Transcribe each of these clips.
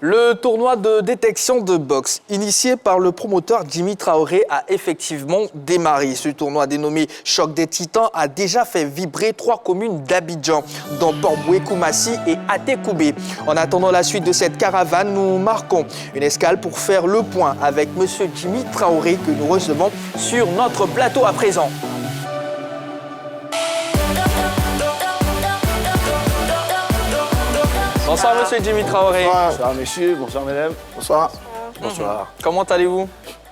Le tournoi de détection de boxe, initié par le promoteur Jimmy Traoré, a effectivement démarré. Ce tournoi dénommé Choc des Titans a déjà fait vibrer 3 communes d'Abidjan, dont Port-Boué, Koumassi et Atekoubé. En attendant la suite de cette caravane, nous marquons une escale pour faire le point avec M. Jimmy Traoré que nous recevons sur notre plateau à présent. Bonsoir, monsieur Jimmy Traoré. Bonsoir, monsieur. Bonsoir, mesdames. Bonsoir. Bonsoir. Comment allez-vous?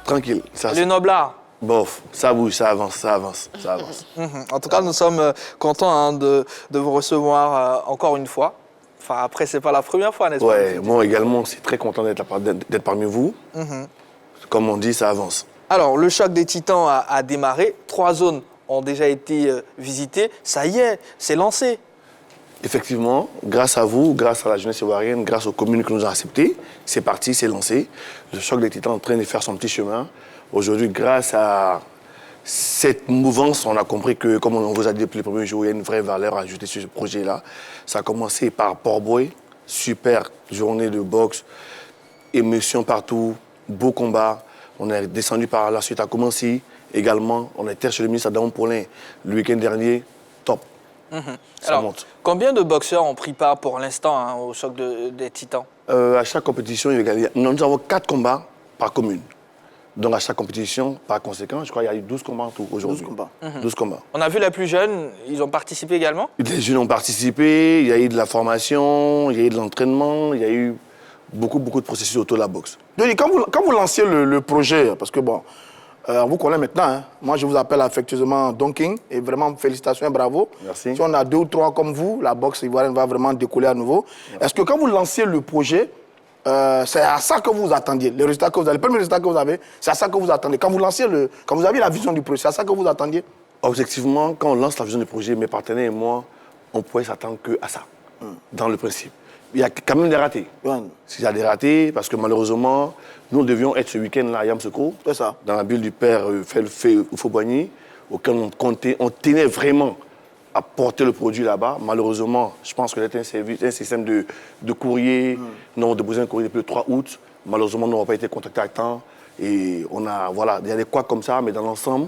Tranquille. Ça, Le noblard. Bof, ça bouge, ça avance, ça avance, ça avance. En tout cas, nous sommes contents de vous recevoir encore une fois. Enfin, après, c'est pas la première fois, n'est-ce pas? Ouais, moi également, je suis très content d'être parmi vous. Comme on dit, ça avance. Alors, le choc des Titans a démarré. 3 zones ont déjà été visitées. Ça y est, c'est lancé. Effectivement, grâce à vous, grâce à la jeunesse ivoirienne, grâce aux communes qui nous ont acceptés, c'est parti, c'est lancé. Le choc des Titans est en train de faire son petit chemin. Aujourd'hui, grâce à cette mouvance, on a compris que, comme on vous a dit depuis le premier jour, il y a une vraie valeur ajoutée sur ce projet-là. Ça a commencé par Port-Boué, super journée de boxe, émotion partout, beau combat. On est descendu par la suite à Koumassi également. On était chez le ministre Adam Paulin le week-end dernier, top. Ça Alors, monte. combien de boxeurs ont pris part pour l'instant au choc des Titans? À chaque compétition, nous avons 4 combats par commune. Donc à chaque compétition, par conséquent, je crois qu'il y a eu 12 combats en tout aujourd'hui. 12 combats. 12 combats. On a vu les plus jeunes, ils ont participé également? Les jeunes ont participé, il y a eu de la formation, il y a eu de l'entraînement, il y a eu beaucoup de processus autour de la boxe. Donc, quand vous lanciez le projet, parce que bon, on vous connaît maintenant, hein. Moi je vous appelle affectueusement Don King, et vraiment félicitations et bravo. Merci. Si on a 2 ou 3 comme vous, la boxe ivoirienne va vraiment décoller à nouveau. Est-ce que quand vous lanciez le projet, c'est à ça que vous attendiez, les résultats que vous avez, les premiers résultats que vous avez, c'est à ça que vous attendez. Quand vous lanciez quand vous aviez la vision du projet, c'est à ça que vous attendiez? Objectivement, quand on lance la vision du projet, mes partenaires et moi, on pouvait s'attendre qu'à ça, dans le principe. Il y a quand même des ratés. Il y a des ratés, parce que malheureusement, nous devions être ce week-end-là à Yamoussoukro, dans la ville du père Oufo-Boigny, auquel on tenait vraiment à porter le produit là-bas. Malheureusement, je pense que c'était un système de courrier. Nous avons déposé un courrier depuis le 3 août. Malheureusement, nous n'avons pas été contactés à temps. Et il y a des couacs comme ça, mais dans l'ensemble,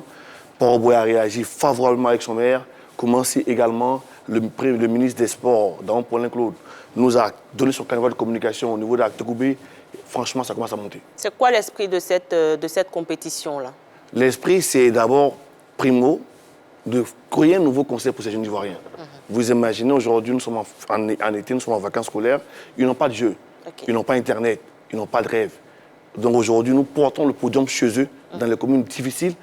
Port-Boué a réagi favorablement avec son maire. Koumassi également, le ministre des Sports, Daon Paulin Claude, nous a donné son canevas de communication au niveau de Atekoubé. Franchement, ça commence à monter. C'est quoi l'esprit de cette compétition-là? L'esprit, c'est d'abord, primo, de créer un nouveau concept pour ces jeunes Ivoiriens. Vous imaginez, aujourd'hui, nous sommes en été, nous sommes en vacances scolaires, ils n'ont pas de jeu, ils n'ont pas Internet, ils n'ont pas de rêve. Donc aujourd'hui, nous portons le podium chez eux, dans les communes difficiles,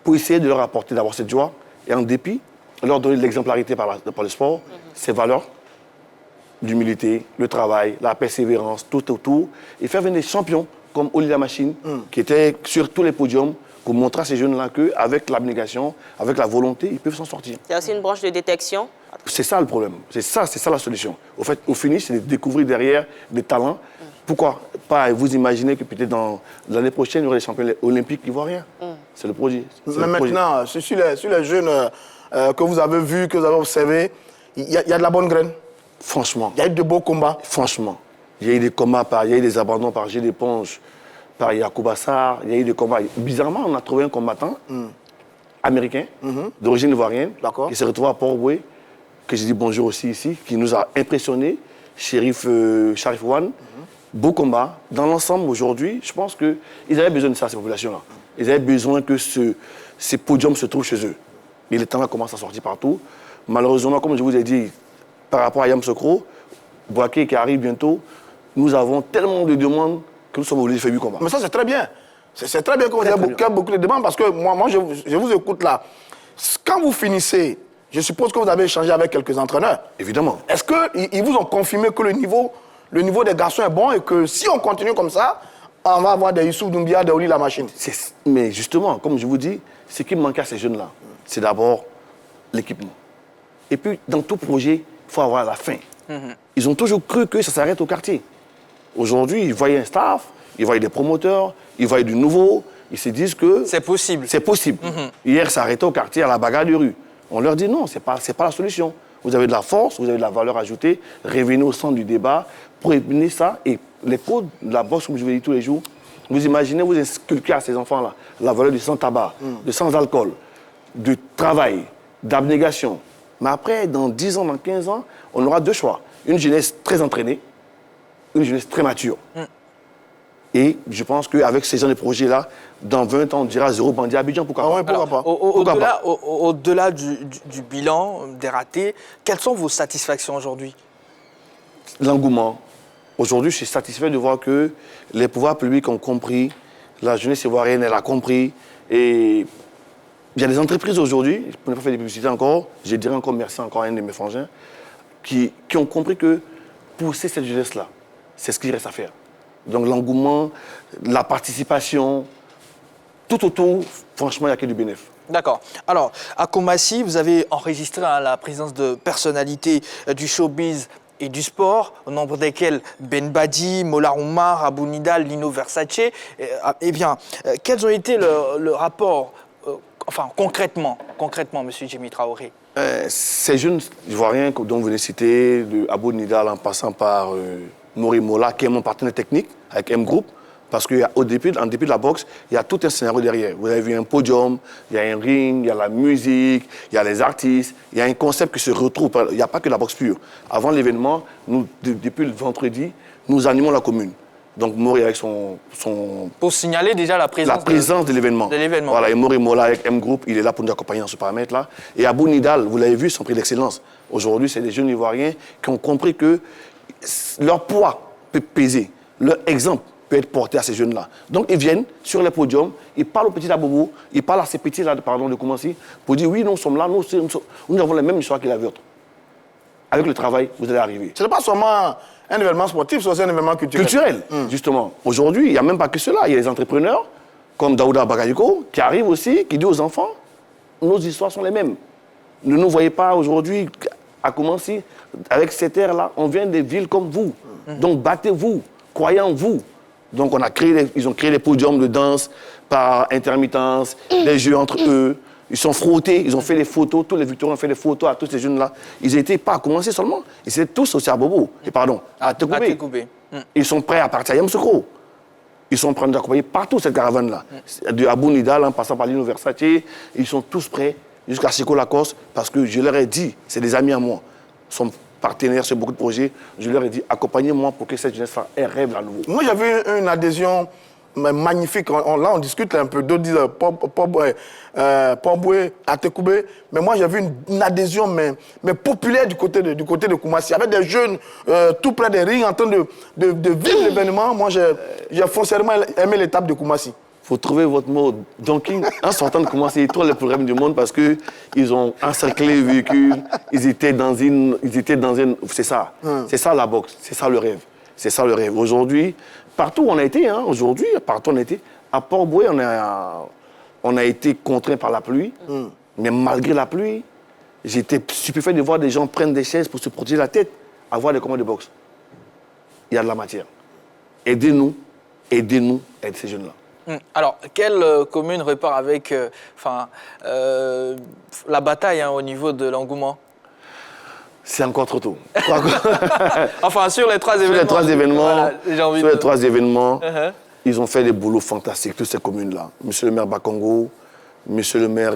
pour essayer de leur apporter d'abord cette joie, et en dépit, leur donner de l'exemplarité par le sport, ces valeurs, l'humilité, le travail, la persévérance, tout autour, et faire venir des champions comme Oli La Machine, qui était sur tous les podiums, pour montrer à ces jeunes-là qu'avec l'abnégation, avec la volonté, ils peuvent s'en sortir. C'est aussi une branche de détection? C'est ça le problème, c'est ça la solution. Au fait, au finish, c'est de découvrir derrière des talents. Pourquoi pas vous imaginez que peut-être dans l'année prochaine, il y aura des champions olympiques ivoiriens. C'est le projet. Mais maintenant, sur les jeunes que vous avez vus, que vous avez observés, il y a de la bonne graine. Franchement. Il y a eu de beaux combats. Franchement. Il y a eu des combats, il y a eu des abandons par G. Ponge, par Yacouba Sarr, il y a eu des combats. Bizarrement, on a trouvé un combattant américain, d'origine ivoirienne, qui s'est retrouvé à Port-Boué, que j'ai dit bonjour aussi ici, qui nous a impressionnés, Sharif Wan. Beau combat. Dans l'ensemble, aujourd'hui, je pense qu'ils avaient besoin de ça, ces populations-là. Ils avaient besoin que ces podiums se trouvent chez eux. Et les temps commencent à sortir partout. Malheureusement, comme je vous ai dit, par rapport à Yamoussoukro, Boaké qui arrive bientôt, nous avons tellement de demandes que nous sommes obligés de faire 8 combats. Mais ça, c'est très bien. C'est très bien que vous ayez beaucoup de demandes parce que moi je vous écoute là. Quand vous finissez, je suppose que vous avez échangé avec quelques entraîneurs. Évidemment. Est-ce qu'ils vous ont confirmé que le niveau des garçons est bon et que si on continue comme ça, on va avoir des Youssouf Doumbia, des Oli La Machine? Mais justement, comme je vous dis, ce qui manque à ces jeunes-là, c'est d'abord l'équipement. Et puis, dans tout projet, il faut avoir la fin. Ils ont toujours cru que ça s'arrête au quartier. Aujourd'hui, ils voyaient un staff, ils voyaient des promoteurs, ils voyaient du nouveau, ils se disent que... C'est possible. C'est possible. Hier, ça s'arrêtait au quartier, à la bagarre de rue. On leur dit non, c'est pas la solution. vous avez de la force, vous avez de la valeur ajoutée, revenez au centre du débat pour éliminer ça. Et les codes de la boxe, comme je vous le dis tous les jours, vous imaginez, vous inculquez à ces enfants-là la valeur du sans-tabac, du sans-alcool, du travail, d'abnégation. Mais après, dans 10 ans, dans 15 ans, on aura deux choix. Une jeunesse très entraînée, une jeunesse très mature. Et je pense qu'avec ces gens de projets-là, dans 20 ans, on dira zéro bandit à Abidjan, pourquoi pas? Ouais, pourquoi pas? Au-delà du bilan des ratés, quelles sont vos satisfactions aujourd'hui? L'engouement. Aujourd'hui, je suis satisfait de voir que les pouvoirs publics ont compris, la jeunesse ivoirienne, elle a compris. Et il y a des entreprises aujourd'hui, je ne peux pas faire des publicités encore, je dirais encore merci encore à un de mes frangins, qui ont compris que pousser cette jeunesse-là, c'est ce qu'il reste à faire. Donc l'engouement, la participation, tout autour, franchement, il n'y a que du bénéfice. D'accord. Alors, à Koumassi, vous avez enregistré la présence de personnalités du showbiz et du sport, au nombre desquels Ben Badi, Mola Oumar, Abou Nidal, Lino Versace. Eh bien, quels ont été le rapport, concrètement, M. Djimi Traoré? Ces jeunes Ivoiriens dont vous venez citer, de Abou Nidal en passant par Mori Mola, qui est mon partenaire technique avec M Group, parce qu'en début de la boxe, il y a tout un scénario derrière. Vous avez vu un podium, il y a un ring, il y a la musique, il y a les artistes, il y a un concept qui se retrouve. Il n'y a pas que la boxe pure. Avant l'événement, depuis le vendredi, nous animons la commune. Donc Mori avec son... Pour signaler déjà la présence de l'événement. Voilà, et Mori Mola avec M Group, il est là pour nous accompagner dans ce paramètre-là. Et Abou Nidal, vous l'avez vu, son prix d'excellence. Aujourd'hui, c'est des jeunes Ivoiriens qui ont compris que leur poids peut peser, leur exemple peut être porté à ces jeunes-là. Donc ils viennent sur les podiums, ils parlent aux petits Abobo, ils parlent à ces petits-là, pardon, de Koumassi, pour dire oui, nous sommes là, nous avons la même histoire que la vôtre. Avec le travail, vous allez arriver. Ce n'est pas seulement un événement sportif, c'est aussi un événement culturel. Justement. Aujourd'hui, il n'y a même pas que cela. Il y a des entrepreneurs, comme Daouda Bagayoko, qui arrivent aussi, qui disent aux enfants, nos histoires sont les mêmes. Ne nous voyez pas aujourd'hui à Koumassi, avec cette ère-là, on vient des villes comme vous. Donc battez-vous, croyez en vous. Donc ils ont créé des podiums de danse par intermittence, des jeux entre eux. Ils sont frottés, ils ont fait des photos, tous les victoriens ont fait des photos à tous ces jeunes-là. Ils n'étaient pas à Koumassi seulement, ils étaient tous au Sarbobo, à Tekoubé. Ils sont prêts à partir à Yamoussoukro. Ils sont prêts à nous accompagner partout, cette caravane-là. De Abou Nidal, en passant par Lino Versace, ils sont tous prêts jusqu'à Seko Lacoste, parce que je leur ai dit, c'est des amis à moi, ils sont partenaires sur beaucoup de projets, je leur ai dit, accompagnez-moi pour que cette jeunesse-là rêve à nouveau. Moi, j'ai vu une adhésion magnifique. Là, on discute un peu. D'autres disent Poboué à Tekoubé. Mais moi, j'ai vu une adhésion mais populaire du côté de Koumassi. Avec des jeunes tout près des rings en train de vivre l'événement. Moi, j'ai foncièrement aimé l'étape de Koumassi. Il faut trouver votre mot. Donc, en sortant de Koumassi, tous les problèmes du monde parce qu'ils ont encerclé le véhicule, ils étaient dans une... C'est ça. C'est ça la boxe. C'est ça le rêve. C'est ça le rêve. Aujourd'hui, partout où on a été, aujourd'hui, partout où on a été, à Port-Boué, on a été contraint par la pluie. Mais malgré la pluie, j'étais stupéfait de voir des gens prendre des chaises pour se protéger la tête, à voir des combats de boxe. Il y a de la matière. Aidez-nous à aider ces jeunes-là. Alors, quelle commune repart avec la bataille au niveau de l'engouement? C'est encore trop tôt. Enfin, sur les trois événements, ils ont fait des boulots fantastiques, toutes ces communes-là. Monsieur le maire Bakongo, monsieur le maire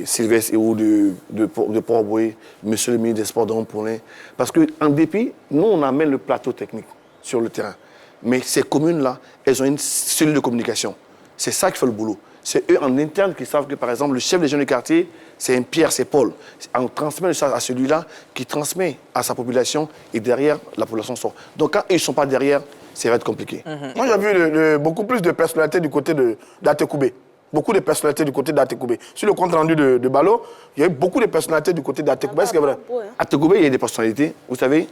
Sylvestre Eou de Port-Boué, monsieur le ministre des Sports de Poulin. Parce qu'en dépit, nous, on amène le plateau technique sur le terrain. Mais ces communes-là, elles ont une cellule de communication. C'est ça qui fait le boulot. C'est eux en interne qui savent que, par exemple, le chef des jeunes du quartier, c'est un Pierre, c'est Paul. On transmet ça à celui-là qui transmet à sa population et derrière, la population sort. Donc, quand ils ne sont pas derrière, ça va être compliqué. Moi, j'ai vu beaucoup plus de personnalités du côté d'Atekoubé. Beaucoup de personnalités du côté d'Atekoubé. Sur le compte rendu de Balo, il y a eu beaucoup de personnalités du côté d'Atekoubé. Est-ce que c'est vrai? Atekoubé, il y a des personnalités. Vous savez,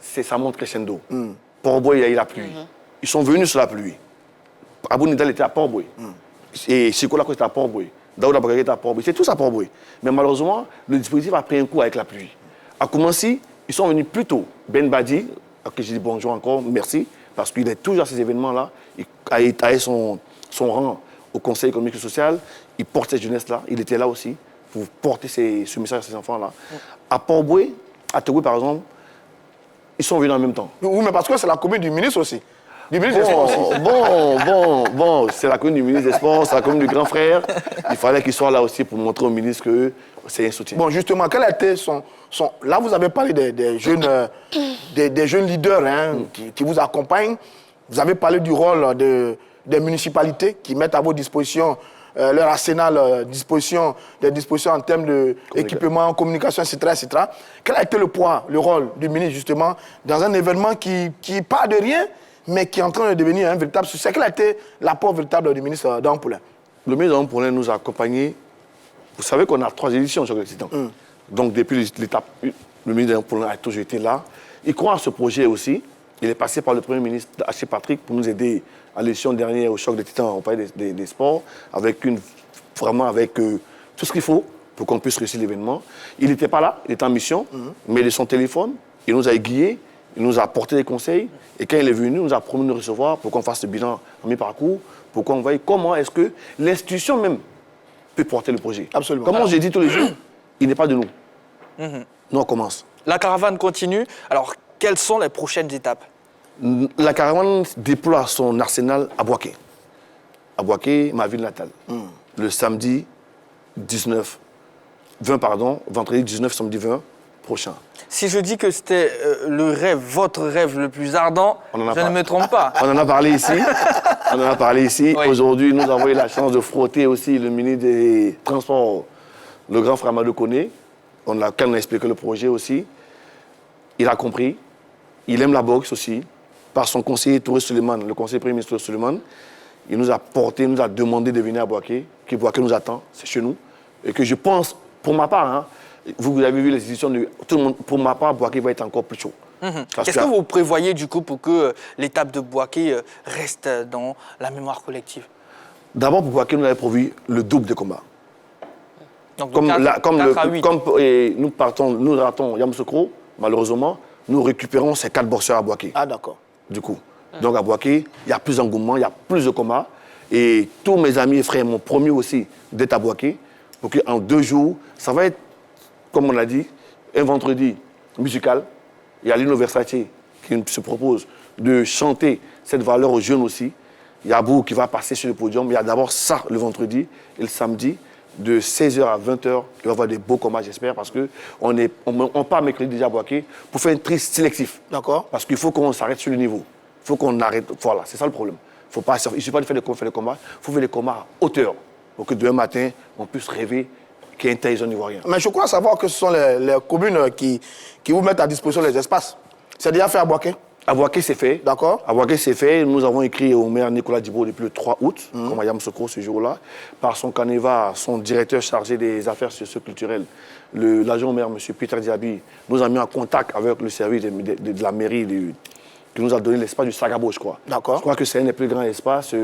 ça monte crescendo. Port-Boué, il y a eu la pluie. Ils sont venus sur la pluie. Abou Nidal était à Port-Boué. Et Seko Lacoste était à Port-Boué. Daouda Bagayoko était à Port-Boué. C'est tous à Port-Boué. Mais malheureusement, le dispositif a pris un coup avec la pluie. À Koumassi, ils sont venus plus tôt. Ben Badi, à qui je dis bonjour encore, merci, parce qu'il est toujours à ces événements-là. Il a étalé son rang au Conseil économique et social. Il porte cette jeunesse-là. Il était là aussi. pour porter ce message à ces enfants-là. À Port-Boué, à Togoué, par exemple, ils sont venus en même temps. Oui, mais parce que c'est la commune du ministre aussi. Du ministre des Sports aussi. Bon, c'est la commune du ministre des Sports, c'est la commune du grand frère. Il fallait qu'ils soient là aussi pour montrer au ministre que c'est un soutien. Bon, justement, quel a été son... Là, vous avez parlé des jeunes, des jeunes leaders qui vous accompagnent. Vous avez parlé du rôle des municipalités qui mettent à votre disposition leur arsenal, des dispositions en termes d'équipement, communication, etc., etc. Quel a été le poids, le rôle du ministre, justement, dans un événement qui part de rien, mais qui est en train de devenir un véritable succès? Quel a été l'apport véritable du ministre Dawan-Poulin? Le ministre Dawan-Poulin nous a accompagnés. Vous savez qu'on a 3 éditions sur le Titan. Donc, depuis l'étape 1, le ministre Dawan-Poulin a toujours été là. Il croit à ce projet aussi. Il est passé par le Premier ministre H. Patrick pour nous aider à l'édition dernière au Choc des Titans au Palais des Sports, avec tout ce qu'il faut pour qu'on puisse réussir l'événement. Il n'était pas là, il était en mission, mais de son téléphone, il nous a aiguillés, il nous a apporté des conseils. Et quand il est venu, il nous a promis de nous recevoir pour qu'on fasse le bilan en mi-parcours, pour qu'on voie comment est-ce que l'institution même peut porter le projet. Absolument. Comme j'ai dit tous les jours, il n'est pas de nous. Nous, on commence. La caravane continue. Alors, quelles sont les prochaines étapes? La caravane déploie son arsenal à Boaké. À Boaké, ma ville natale. Le samedi vendredi 19, samedi 20 prochain. Si je dis que c'était votre rêve le plus ardent, je ne me trompe pas. On en a parlé ici. Oui. Aujourd'hui, nous avons eu la chance de frotter aussi le ministre des Transports, le grand frère Amadou Koné. Quand on a expliqué le projet aussi. Il a compris. Il aime la boxe aussi. Par son conseiller Touré Suleiman, le conseiller premier ministre Touré Suleiman, il nous a demandé de venir à Boaké, que Boaké nous attend, c'est chez nous. Et que je pense, pour ma part, vous avez vu les institutions de tout le monde, pour ma part, Boaké va être encore plus chaud. Qu'est-ce que vous prévoyez du coup pour que l'étape de Boaké reste dans la mémoire collective? D'abord, pour Boaké, nous avons prévu le double de combats. Donc, nous ratons Yamoussoukro, malheureusement, nous récupérons ces 4 boxeurs à Boaké. Ah, d'accord. Du coup. Donc à Boaké, il y a plus d'engouement, il y a plus de combats. Et tous mes amis et frères m'ont promis aussi d'être à Boaké pour qu'en 2 jours, ça va être, comme on l'a dit, un vendredi musical. Il y a Lino Versace qui se propose de chanter cette valeur aux jeunes aussi. Il y a Abou qui va passer sur le podium. Il y a d'abord ça le vendredi et le samedi. De 16h à 20h, il va y avoir des beaux combats, j'espère, parce qu'on part mercredi déjà à Boaké pour faire un tri sélectif. D'accord. Parce qu'il faut qu'on s'arrête sur le niveau. Il faut qu'on arrête. Voilà, c'est ça le problème. Il ne suffit pas de faire des combats, il faut faire des combats à hauteur. Pour que demain matin, on puisse rêver qu'il y ait un territoire ivoirien. Mais je crois savoir que ce sont les communes qui vous mettent à disposition les espaces. C'est déjà fait à Boaké? À Boaké, c'est fait. D'accord. À Boaké, c'est fait. Nous avons écrit au maire Nicolas Dibo depuis le 3 août, comme à Yamoussoukro ce jour-là, par son canevas, son directeur chargé des affaires socioculturelles, l'agent maire, M. Peter Diaby, nous a mis en contact avec le service de la mairie qui nous a donné l'espace du Sagabo, je crois. D'accord. Je crois que c'est un des plus grands espaces.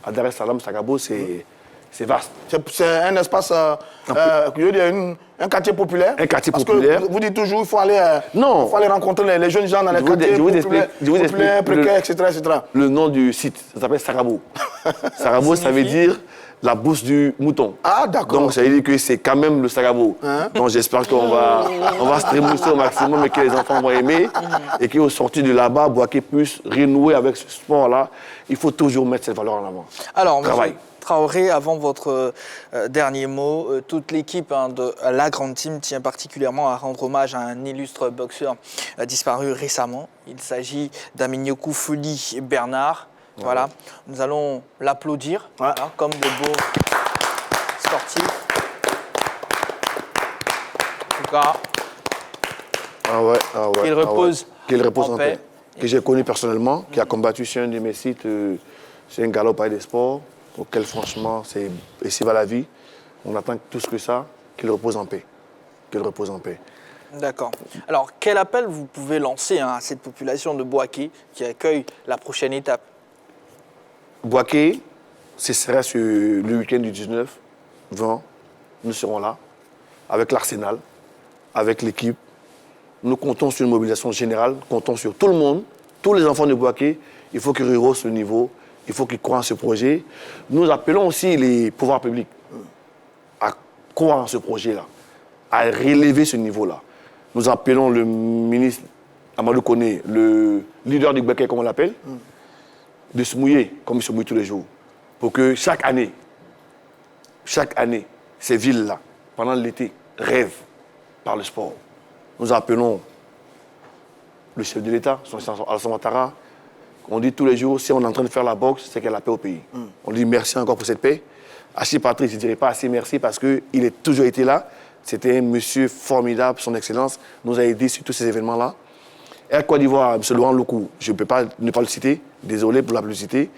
À Dar es Salaam, Sagabo, c'est vaste. C'est un espace, je veux dire, un quartier populaire. Un quartier parce populaire. Que vous dites toujours qu'il faut aller, non. faut aller rencontrer les jeunes gens dans les quartiers populaires, précaires, etc., etc. Le nom du site, ça s'appelle Sagabo. Sagabo, ça veut dire la bourse du mouton. Ah, d'accord. Donc, ça veut dire que c'est quand même le Sagabo. Donc, j'espère qu'on va se trémousser au maximum et que les enfants vont aimer. Et qu'au sortir de là-bas, Boaké puisse renouer avec ce sport-là. Il faut toujours mettre cette valeur en avant. Alors, M. Traoré, avant votre dernier mot, toute l'équipe de la Grande Team tient particulièrement à rendre hommage à un illustre boxeur disparu récemment. Il s'agit d'Aminyokou Foli Bernard. Voilà, nous allons l'applaudir comme de beaux sportifs. En tout cas, qu'il repose en paix. Que j'ai connu personnellement, qui a combattu sur un de mes sites, c'est un galop au Palais des Sports, auquel franchement, et s'il va la vie, on attend tous que ça, qu'il repose en paix. Qu'il repose en paix. D'accord. Alors, quel appel vous pouvez lancer à cette population de Boaké qui accueille la prochaine étape? Boaké, ce sera sur le week-end du 19, 20, nous serons là, avec l'Arsenal, avec l'équipe. Nous comptons sur une mobilisation générale, comptons sur tout le monde, tous les enfants de Boaké. Il faut qu'ils rehaussent le niveau, il faut qu'ils croient en ce projet. Nous appelons aussi les pouvoirs publics à croit en ce projet-là, à relever ce niveau-là. Nous appelons le ministre Amadou Koné, le leader du Gbeke, comme on l'appelle, de se mouiller, comme il se mouille tous les jours, pour que chaque année, ces villes-là, pendant l'été, rêvent par le sport. Nous appelons le chef de l'État, son excellence Alassane Ouattara. On dit tous les jours, si on est en train de faire la boxe, c'est qu'il y a la paix au pays. On dit merci encore pour cette paix. Achille Patrice, je ne dirais pas assez merci parce qu'il a toujours été là. C'était un monsieur formidable, son excellence, nous a aidés sur tous ces événements-là. Air Côte d'Ivoire, M. Laurent Loukou, je ne peux pas ne pas le citer, désolé pour la publicité.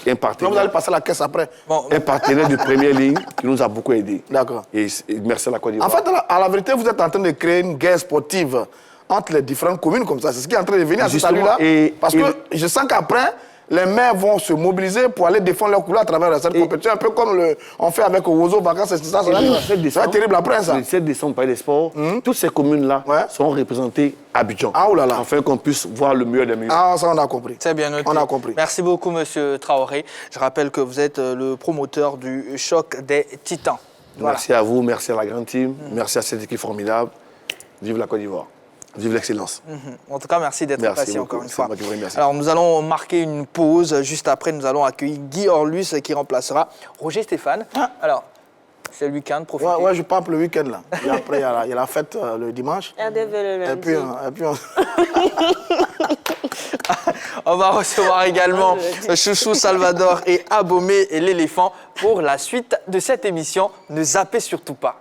Un partenaire, vous allez passer la caisse après. Un partenaire de première ligne qui nous a beaucoup aidés. D'accord. Et merci à la Côte d'Ivoire. En fait, à la vérité, vous êtes en train de créer une guerre sportive entre les différentes communes comme ça. C'est ce qui est en train de venir à ce stade-là. Parce que je sens qu'après, les maires vont se mobiliser pour aller défendre leur couleur à travers cette compétition, un peu comme on fait avec Owozo, Vacances, et ça. C'est terrible après ça. Le 7 décembre, Palais des Sports, toutes ces communes-là seront représentées à Abidjan. Ah, oh là là. Afin qu'on puisse voir le meilleur des meilleurs. Ah, ça, on a compris. C'est bien noté. On a compris. Merci beaucoup, monsieur Traoré. Je rappelle que vous êtes le promoteur du choc des Titans. Voilà. Merci à vous, merci à la grande team, merci à cette équipe formidable. Vive la Côte d'Ivoire. Vive l'excellence. En tout cas, merci d'être passé encore une fois. Merci. Alors, nous allons marquer une pause. Juste après, nous allons accueillir Guy Orlus qui remplacera Roger Stéphane. Alors, c'est le week-end, profitez. Ouais, je pars pour le week-end là. Et après, il y a la fête le dimanche. RDV le lundi. Et puis on va recevoir également Chouchou, Salvador et Abomé et l'éléphant pour la suite de cette émission. Ne zappez surtout pas.